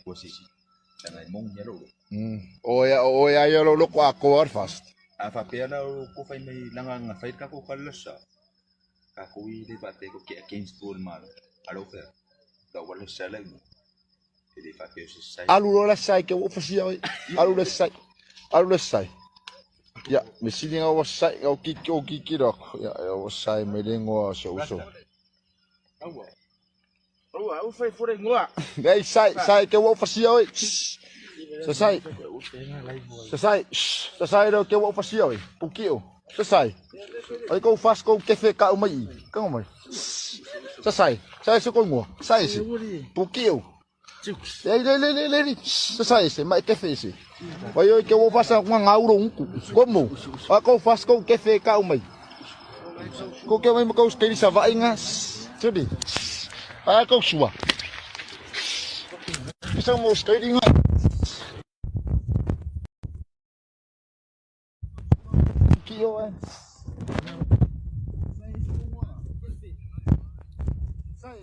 posisi. Sana mong niya ro. O ya yo lo ko ako fast. Fa pe na ko fai mai langa nga fai ka ko kalasa. Ka ko i le bate ko ke against ball mal. Alo fe. Da wala sala. Ele fa pe se sai. Alu lo la sai ke o fasia oi. Alu la sai. Alu la sai. Ya, me sini nga was sai o kiki ro. Ya, o sai me lengo so. O fai fora ngoa. Gai sai ke o fasia oi. Sai. Sai ro ke o fasia oi. Pukio. Sai. Ai ko fast ko kefe ka o mai. Ka o mai. Sai se ko ngo. Sai se. Pukio. Le. Sai se mai kefe se. Oi oi ke o fasa nga ngauro unku. Como? A ko fast ko kefe ka o mai. Ko ke mai ko skeli sa vai nga. Jadi. A ko sua. Bisa mo skeli nga. Kio Sai.